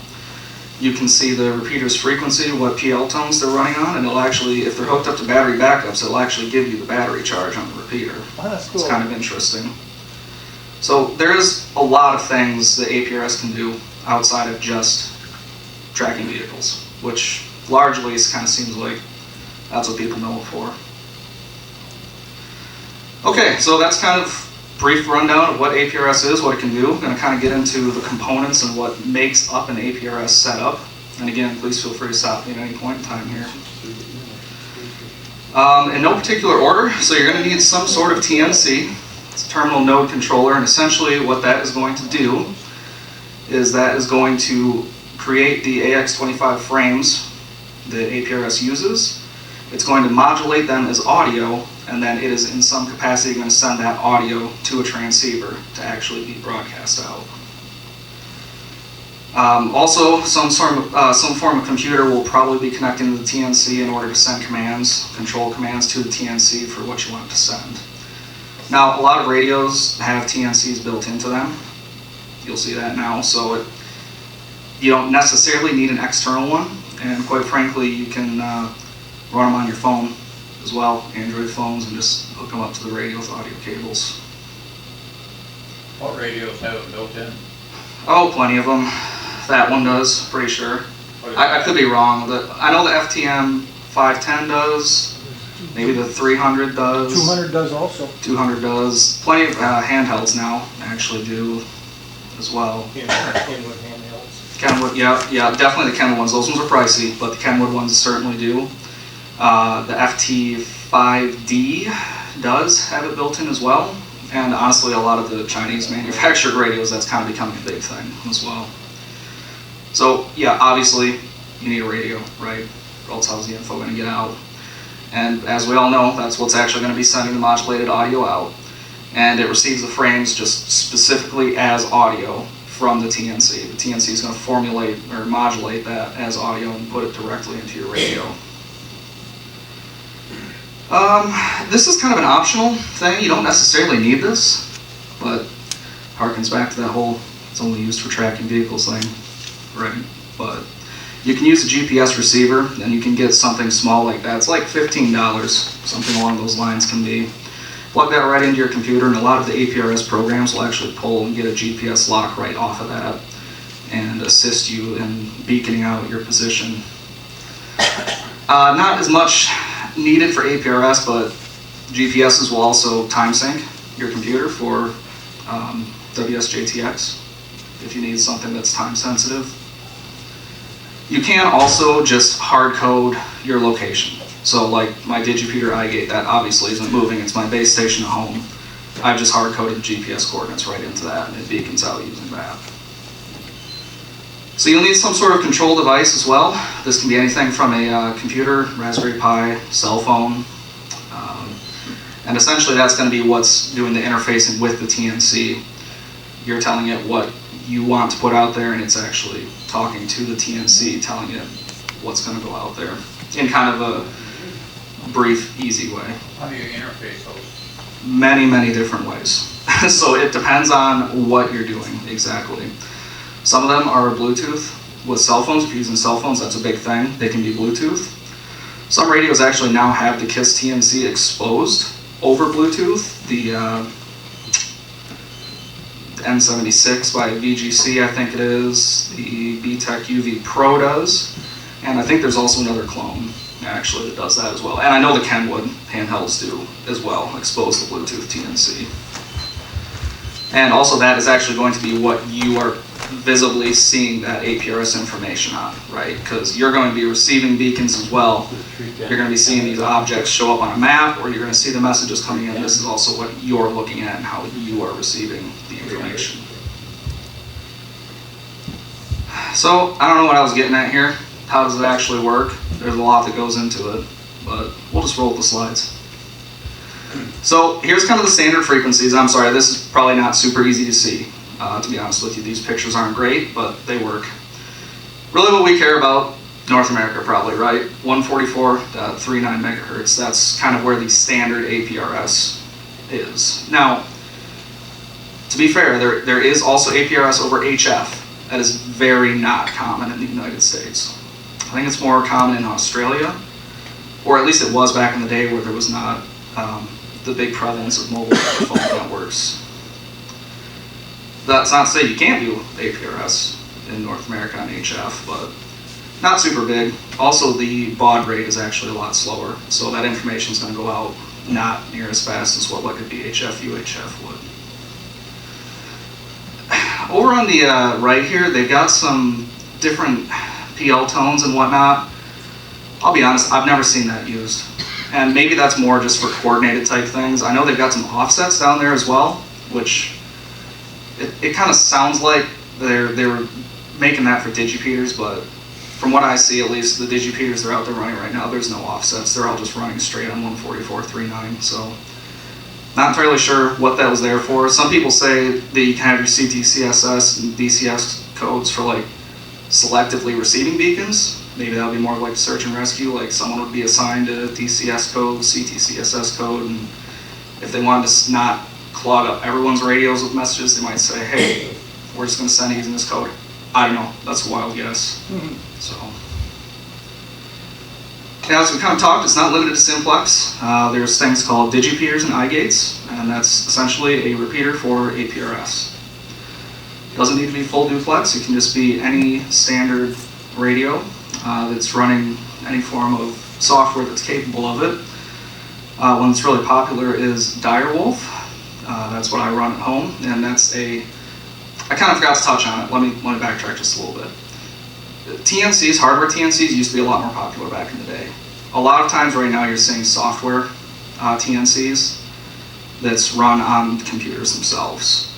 K: You can see the repeater's frequency, what PL tones they're running on, and it'll actually, if they're hooked up to battery backups, it'll actually give you the battery charge on the repeater.
C: Oh, that's cool.
K: It's kind of interesting. So there is a lot of things that APRS can do outside of just tracking vehicles, which largely kind of seems like that's what people know it for. Okay, so that's kind of brief rundown of what APRS is, what it can do. I'm going to kind of get into the components and what makes up an APRS setup. And again, please feel free to stop me at any point in time here. In no particular order, so you're going to need some sort of TNC. It's a terminal node controller, and essentially what that is going to do is that is going to create the AX25 frames that APRS uses. It's going to modulate them as audio, and then it is in some capacity going to send that audio to a transceiver to actually be broadcast out. Also, some form of computer will probably be connecting to the TNC in order to send commands, control commands to the TNC for what you want to send. Now, a lot of radios have TNCs built into them. You'll see that now, so you don't necessarily need an external one, and quite frankly, you can run them on your phone as well, Android phones, and just hook them up to the radio with audio cables.
F: what radios have it built in?
K: Oh, plenty of them. That one does, pretty sure. I could be wrong. I know the FTM 510 does. Maybe the 300 does.
C: 200 does also.
K: 200 does. Plenty of handhelds now actually do as well.
J: Kenwood handhelds.
K: Kenwood, yeah, definitely the Kenwood ones. Those ones are pricey, but the Kenwood ones certainly do. The FT5D does have it built in as well. And honestly, a lot of the Chinese manufactured radios, that's kind of becoming a big thing as well. So yeah, obviously you need a radio, right? Or else how's the info going to get out? And as we all know, that's what's actually going to be sending the modulated audio out. And it receives the frames just specifically as audio from the TNC. The TNC is going to formulate or modulate that as audio and put it directly into your radio. This is kind of an optional thing. You don't necessarily need this, but harkens back to that whole it's only used for tracking vehicles thing, right? But you can use a GPS receiver, and you can get something small like that. It's like $15, something along those lines can be. Plug that right into your computer, and a lot of the APRS programs will actually pull and get a GPS lock right off of that. and assist you in beaconing out your position. Not as much needed for APRS, but GPSs will also time sync your computer for WSJTX if you need something that's time sensitive. You can also just hard code your location. So like my Digipeater iGate, that obviously isn't moving, it's my base station at home. I've just hard coded the GPS coordinates right into that and it beacons out using that. So you'll need some sort of control device as well. This can be anything from a computer, Raspberry Pi, cell phone, and essentially that's going to be what's doing the interfacing with the TNC. You're telling it what you want to put out there and it's actually talking to the TNC, telling it what's going to go out there in kind of a brief, easy way.
F: How do you interface those?
K: Many, many different ways. So it depends on what you're doing exactly. Some of them are Bluetooth with cell phones. If you're using cell phones, that's a big thing. They can be Bluetooth. Some radios actually now have the KISS TNC exposed over Bluetooth. The N76 by VGC, I think it is. The BTEC UV Pro does. And I think there's also another clone actually that does that as well. And I know the Kenwood handhelds do as well, expose the Bluetooth TNC. And also that is actually going to be what you are visibly seeing that APRS information on, right? Because you're going to be receiving beacons as well. You're going to be seeing these objects show up on a map, or you're going to see the messages coming in. This is also what you're looking at and how you are receiving the information. So, I don't know what I was getting at here. How does it actually work? There's a lot that goes into it, but we'll just roll with the slides. So here's kind of the standard frequencies. I'm sorry, this is probably not super easy to see. To be honest with you, these pictures aren't great, but they work. Really what we care about, North America probably, right? 144.39 megahertz. That's kind of where the standard APRS is. Now, to be fair, there is also APRS over HF. That is very not common in the United States. I think it's more common in Australia, or at least it was back in the day where there was not the big prevalence of mobile phone networks. That's not to say you can't do APRS in North America on HF, but not super big. Also, the baud rate is actually a lot slower, so that information is going to go out not near as fast as what like a VHF, UHF would. Over on the right here, they've got some different PL tones and whatnot. I'll be honest, I've never seen that used. And maybe that's more just for coordinated type things. I know they've got some offsets down there as well, which it kind of sounds like they're making that for Digipeaters, but from what I see, at least, the Digipeaters that are out there running right now, there's no offsets. They're all just running straight on 144.39, so not entirely sure what that was there for. Some people say that you can have your CTCSS and DCS codes for like selectively receiving beacons. Maybe that would be more like search and rescue, like someone would be assigned a DCS code, CTCSS code, and if they wanted to not clog up everyone's radios with messages, they might say, hey, we're just going to send it using this code. I don't know, that's a wild guess. So, now, as we kind of talked, it's not limited to simplex. There's things called Digipeaters and iGates, and that's essentially a repeater for APRS. It doesn't need to be full duplex, it can just be any standard radio that's running any form of software that's capable of it. One that's really popular is Direwolf. That's what I run at home, and that's I kind of forgot to touch on it. Let me backtrack just a little bit. TNCs, hardware TNCs, used to be a lot more popular back in the day. A lot of times right now you're seeing software TNCs that's run on computers themselves.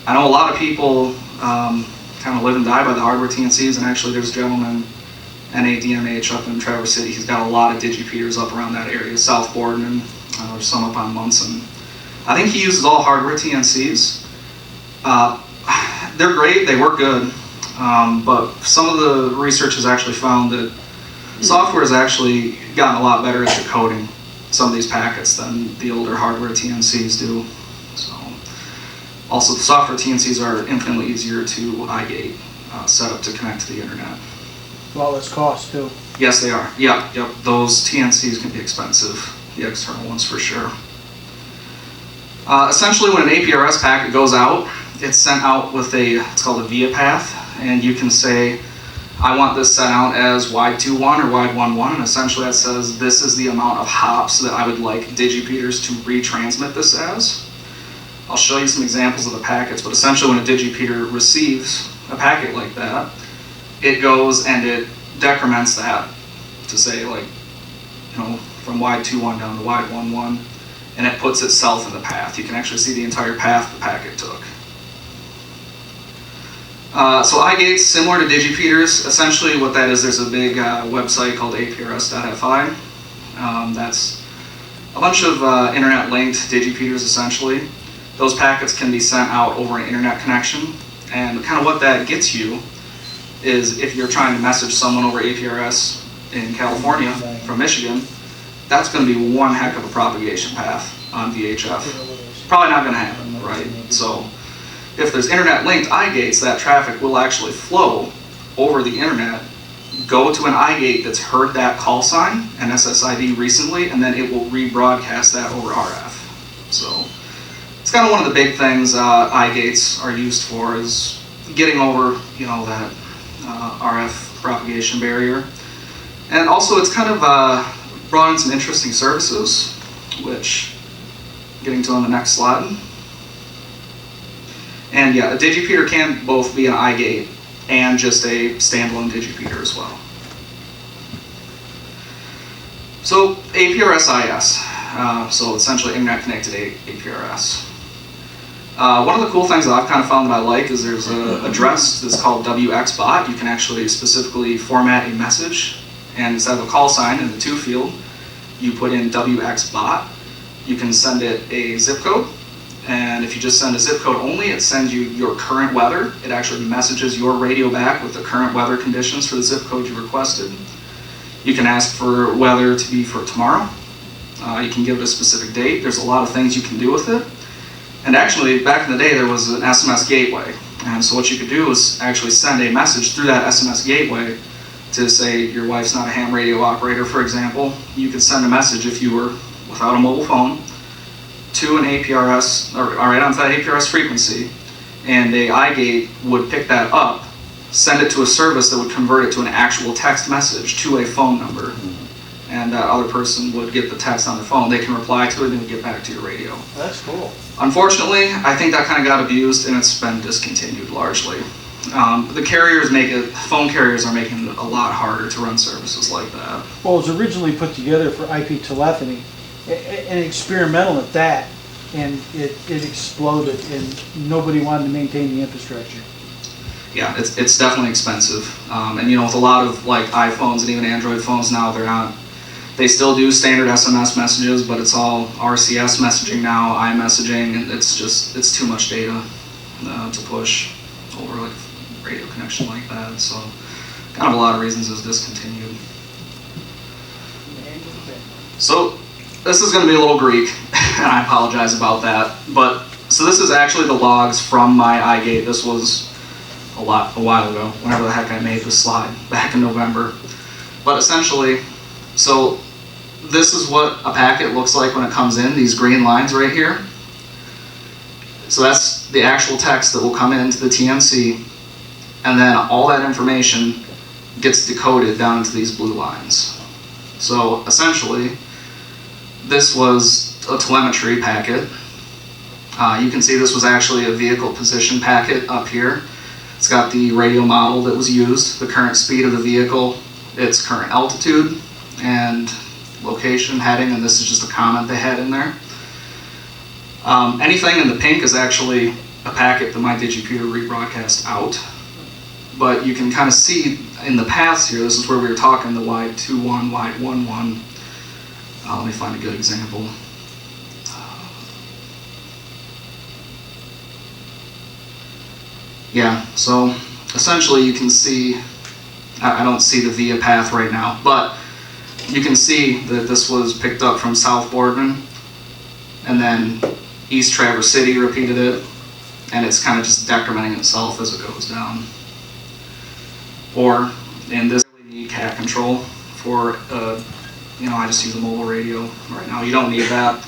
K: I know a lot of people kind of live and die by the hardware TNCs, and actually there's a gentleman, NADMH, up in Traverse City. He's got a lot of Digipeaters up around that area, South Boardman, there's some up on Munson. I think he uses all hardware TNCs. They're great, they work good, but some of the research has actually found that software has actually gotten a lot better at decoding some of these packets than the older hardware TNCs do. So, also, the software TNCs are infinitely easier to iGate, set up to connect to the internet.
C: Well, less cost too.
K: Yes, they are. Yep. Those TNCs can be expensive, the external ones for sure. Essentially, when an APRS packet goes out, it's sent out with it's called a via path, and you can say, I want this sent out as wide 2.1 or wide 1.1, and essentially that says this is the amount of hops that I would like digipeaters to retransmit this as. I'll show you some examples of the packets, but essentially when a digipeater receives a packet like that, it goes and it decrements that to say, like, you know, from wide 2.1 down to wide 1.1, and it puts itself in the path. You can actually see the entire path the packet took. So iGates, similar to digipeaters, essentially what that is, there's a big website called aprs.fi. That's a bunch of internet-linked digipeaters, essentially. Those packets can be sent out over an internet connection, and kind of what that gets you is if you're trying to message someone over APRS in California from Michigan, that's going to be one heck of a propagation path on VHF. Probably not going to happen, right? So if there's internet-linked iGates, that traffic will actually flow over the internet, go to an iGate that's heard that call sign and SSID recently, and then it will rebroadcast that over RF. So it's kind of one of the big things iGates are used for, is getting over, you know, that RF propagation barrier. And also it's kind of brought in some interesting services, which getting to on the next slide. And yeah, a digipeater can both be an iGate and just a standalone digipeater as well. So APRS-IS, so essentially internet connected APRS. One of the cool things that I've kind of found that I like is there's an address that's called WXBot. You can actually specifically format a message, and instead of a call sign in the to field, you put in WXBot. You can send it a zip code, and if you just send a zip code only, it sends you your current weather. It actually messages your radio back with the current weather conditions for the zip code you requested. You can ask for weather to be for tomorrow. You can give it a specific date. There's a lot of things you can do with it. And actually, back in the day, there was an SMS gateway. And so what you could do is actually send a message through that SMS gateway to say your wife's not a ham radio operator, for example. You could send a message if you were without a mobile phone to an APRS, or right onto that APRS frequency, and a iGate would pick that up, send it to a service that would convert it to an actual text message to a phone number. And that other person would get the text on their phone. They can reply to it and then get back to your radio.
J: That's cool.
K: Unfortunately, I think that kind of got abused and it's been discontinued largely. The carriers phone carriers are making it a lot harder to run services like that.
C: Well, it was originally put together for IP telephony, and experimental at that, and it exploded, and nobody wanted to maintain the infrastructure.
K: Yeah, it's definitely expensive. And you know, with a lot of like iPhones and even Android phones now, they still do standard SMS messages, but it's all RCS messaging now, iMessaging, and it's too much data to push over like a radio connection like that. So kind of a lot of reasons it's discontinued. So this is going to be a little Greek, and I apologize about that. But so this is actually the logs from my iGate. This was a while ago, whenever the heck I made this slide, back in November. But essentially, so this is what a packet looks like when it comes in, these green lines right here. So that's the actual text that will come into the TNC, and then all that information gets decoded down into these blue lines. So essentially, this was a telemetry packet. You can see this was actually a vehicle position packet up here. It's got the radio model that was used, the current speed of the vehicle, its current altitude, and location, heading, and this is just a comment they had in there. Anything in the pink is actually a packet that my digipeater rebroadcast out. But you can kind of see in the paths here, this is where we were talking, the wide 2.1, wide 1.1. Let me find a good example. Yeah, so essentially you can see, I don't see the via path right now, but you can see that this was picked up from South Boardman, and then East Traverse City repeated it, and it's kind of just decrementing itself as it goes down. Or in this cat control for, I just use a mobile radio right now. You don't need that.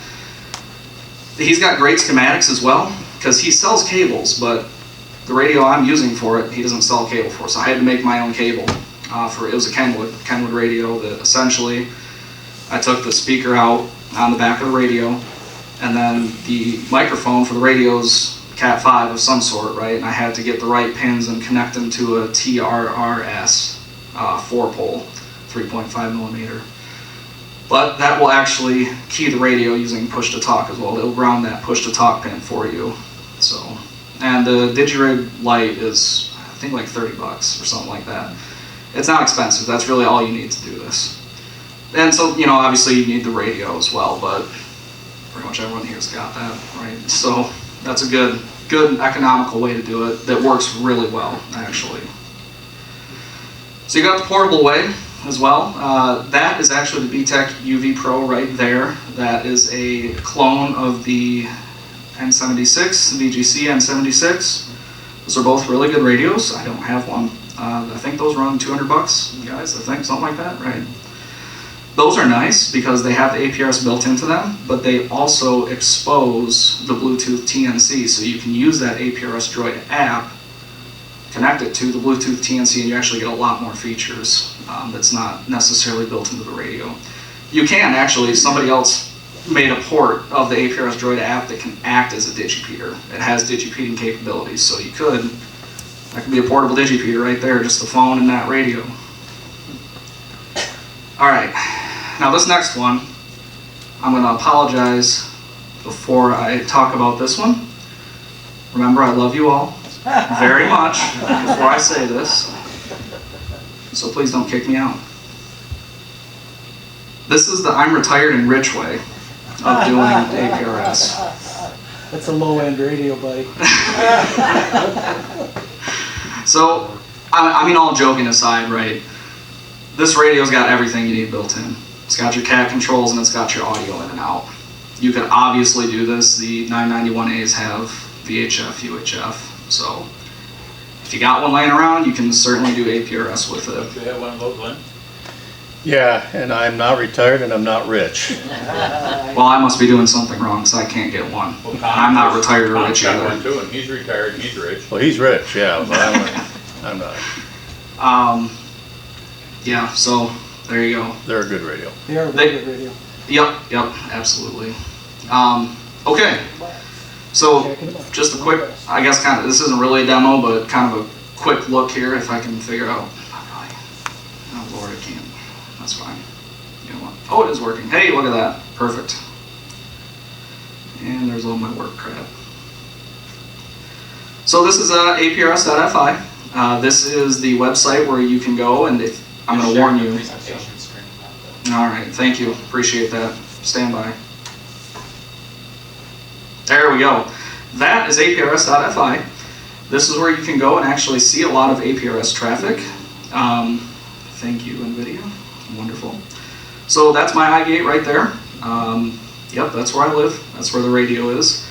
K: He's got great schematics as well, because he sells cables, but the radio I'm using for it, he doesn't sell cable for. So I had to make my own cable. It was a Kenwood radio that essentially I took the speaker out on the back of the radio, and then the microphone for the radio's Cat 5 of some sort, right? And I had to get the right pins and connect them to a TRRS 4-pole, 3.5 millimeter. But that will actually key the radio using push to talk as well. It'll ground that push to talk pin for you. So, and the DigiRig Lite is, I think, like $30 or something like that. It's not expensive. That's really all you need to do this. And so, you know, obviously you need the radio as well, but pretty much everyone here's got that, right? So that's a good economical way to do it that works really well, actually. So you got the portable way as well. That is actually the BTEC UV Pro right there. That is a clone of the N76, the VGC N76. Those are both really good radios. I don't have one. I think those run $200, guys. I think something like that, right? Those are nice because they have the APRS built into them, but they also expose the Bluetooth TNC, so you can use that APRS Droid app, connect it to the Bluetooth TNC, and you actually get a lot more features that's not necessarily built into the radio. You can actually, somebody else made a port of the APRS Droid app that can act as a digipeater. It has digipeating capabilities, so you could, that could be a portable digipeater right there, just the phone and that radio. All right, now this next one, I'm going to apologize before I talk about this one. Remember, I love you all very much before I say this, so please don't kick me out. This is the I'm retired and rich way of doing APRS.
C: That's a low-end radio, buddy.
K: So, I mean, all joking aside, right? This radio's got everything you need built in. It's got your CAT controls and it's got your audio in and out. You could obviously do this. The 991As have VHF, UHF. So if you got one laying around, you can certainly do APRS with it.
F: Do you have one of those, Lynn?
A: Yeah, and I'm not retired and I'm not rich.
K: Well, I must be doing something wrong because I can't get one.
F: Well,
K: I'm not retired or
F: Tom's
K: rich
F: got
K: either.
F: one too, and he's retired and he's rich.
A: Well, he's rich, yeah, but I'm not.
K: Yeah, so there you go.
A: They're a good radio.
C: They are a very good radio.
K: Yep, absolutely. Okay, so just a quick, I guess kind of, this isn't really a demo, but kind of a quick look here if I can figure out. Oh Lord, I can't. That's fine. You know what? Oh, it is working. Hey, look at that. Perfect. And there's all my work crap. So this is APRS.fi. This is the website where you can go, and if I'm going to warn you. All right, thank you. Appreciate that. Stand by. There we go. That is APRS.fi. This is where you can go and actually see a lot of APRS traffic. Thank you, NVIDIA. Wonderful. So that's my iGate right there. Yep, that's where I live. That's where the radio is.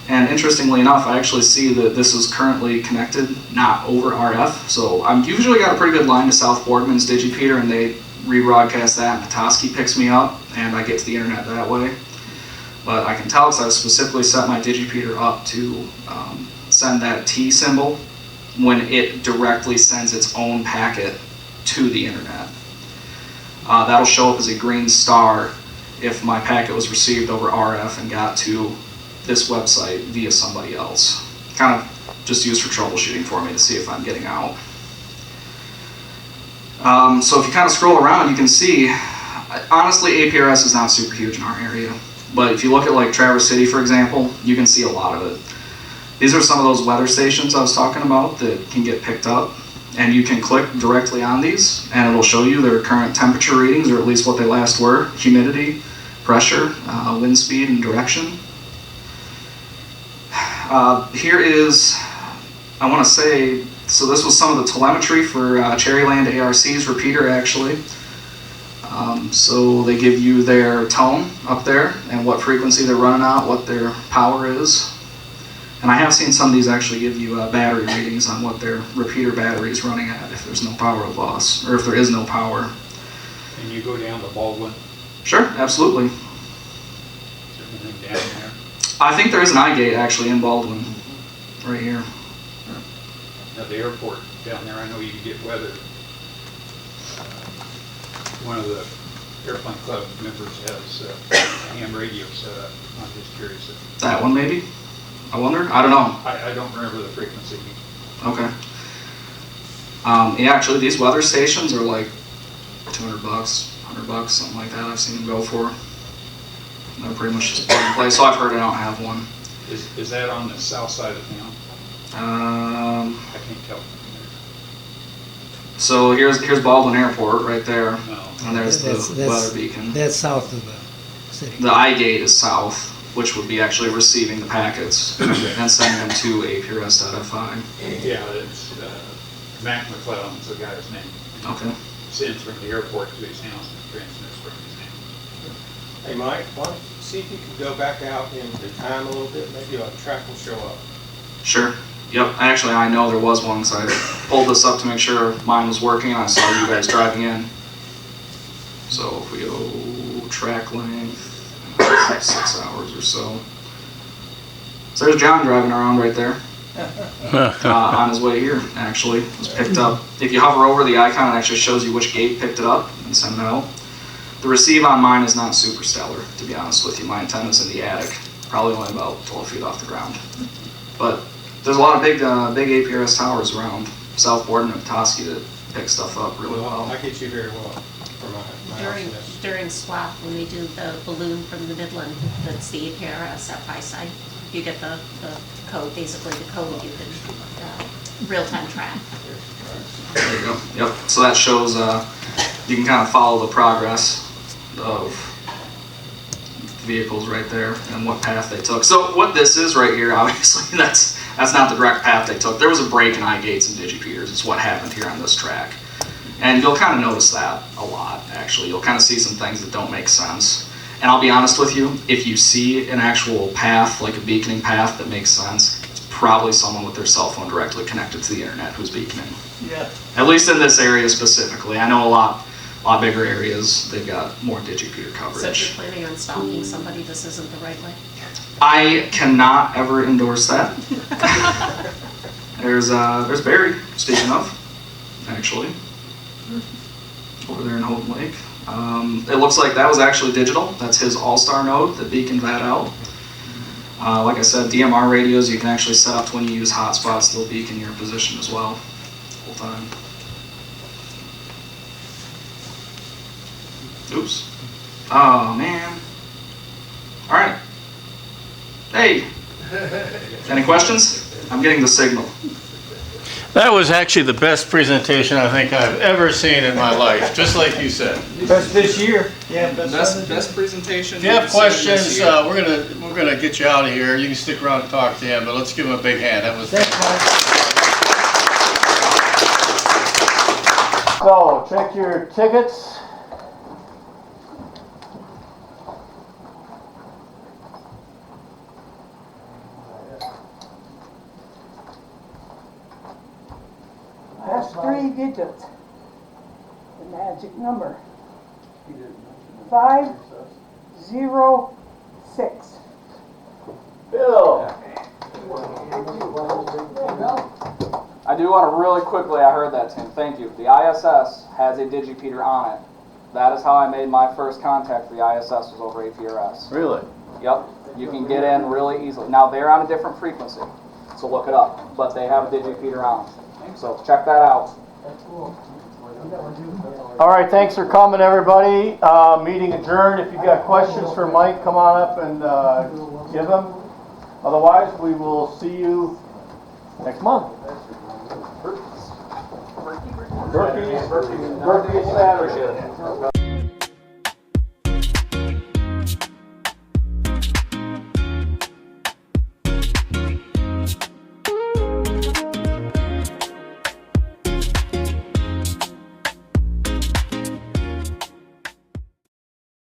K: And interestingly enough, I actually see that this is currently connected, not over RF. So I've usually got a pretty good line to South Boardman's Digipeater, and they rebroadcast that, and Petoskey picks me up, and I get to the internet that way. But I can tell because I've specifically set my Digipeater up to send that T symbol when it directly sends its own packet to the internet. That'll show up as a green star if my packet was received over RF and got to this website via somebody else. Kind of just used for troubleshooting for me to see if I'm getting out. So if you kind of scroll around, you can see, honestly, APRS is not super huge in our area. But if you look at like Traverse City, for example, you can see a lot of it. These are some of those weather stations I was talking about that can get picked up. And you can click directly on these, and it'll show you their current temperature readings, or at least what they last were, humidity, pressure, wind speed, and direction. Here is, I want to say, so this was some of the telemetry for Cherryland ARC's repeater, actually. So they give you their tone up there and what frequency they're running out, what their power is. And I have seen some of these actually give you battery readings on what their repeater battery is running at if there's no power loss, or if there is no power.
F: And you go down to Baldwin?
K: Sure, absolutely.
F: Is there anything down there?
K: I think there is an iGate actually in Baldwin. right here.
L: At the airport down there, I know you can get weather. One of the airplane club members has a ham radio set up. I'm just curious.
K: That one maybe? I wonder? I don't know.
L: I don't remember the frequency.
K: Okay. Yeah, actually these weather stations are like $200, $100, something like that. I've seen them go for. They're pretty much just plug and play. So I've heard I don't have one.
L: Is that on the south side of town? I can't tell.
K: So here's Baldwin Airport right there,
L: No.
K: and there's the weather beacon.
M: That's south of the city.
K: The I gate is south, which would be actually receiving the packets and sending them to APRS.FI.
L: Yeah, it's Mac McClellan's the guy's name.
K: Okay.
L: Sends from the airport to his house and transmits from his house.
N: Hey Mike, why don't you see if you can go back out in the time a little bit, maybe a track will show up.
K: Sure. Yep. Actually, I know there was one because I pulled this up to make sure mine was working, and I saw you guys driving in. So if we go track length, 6 hours or so. So there's John driving around right there. On his way here, actually. It was picked up. If you hover over the icon, it actually shows you which gate picked it up and sent it out. The receive on mine is not super stellar, to be honest with you. My antenna's in the attic, probably only about 12 feet off the ground. But there's a lot of big APRS towers around South Borden and Petoskey that pick stuff up really well.
N: I get you very well for my
O: During SWAP, when they do the balloon from the Midland, that's the APRS at FI side. You get the code, basically the code you can real-time track.
K: There you go. Yep. So that shows you can kind of follow the progress of vehicles right there and what path they took. So what this is right here, obviously, that's not the direct path they took. There was a break in I-gates and digipeters. It's what happened here on this track. And you'll kind of notice that a lot, actually. You'll kind of see some things that don't make sense. And I'll be honest with you, if you see an actual path, like a beaconing path that makes sense, it's probably someone with their cell phone directly connected to the internet who's beaconing.
C: Yeah.
K: At least in this area specifically. I know a lot bigger areas, they've got more digipeter coverage.
O: So if you're planning on stalking somebody, this isn't the right way?
K: I cannot ever endorse that. There's Barry, speaking of, actually, over there in Houghton Lake. It looks like that was actually digital. That's his all-star node that beaconed that out. Like I said, DMR radios you can actually set up to when you use hotspots, they'll beacon your position as well, the whole time. Oops. Oh, man. All right. Hey. Any questions? I'm getting the signal.
A: That was actually the best presentation I think I've ever seen in my life, just like you said.
C: Best this year. Yeah,
K: Best presentation.
A: If you have questions, we're gonna get you out of here. You can stick around and talk to him, but let's give him a big hand. That was. So check your tickets.
I: That's 3 digits. The magic number. 506.
A: Bill.
P: I do want to really quickly, I heard that, Tim, thank you. The ISS has a digipeater on it. That is how I made my first contact for the ISS was over APRS.
A: Really?
P: Yep, you can get in really easily. Now they're on a different frequency, so look it up, but they have a digipeater on them. So check that out.
A: All right, thanks for coming, everybody. Meeting adjourned. If you've got questions for Mike, come on up and give them. Otherwise, we will see you next month. Berkey Saturday.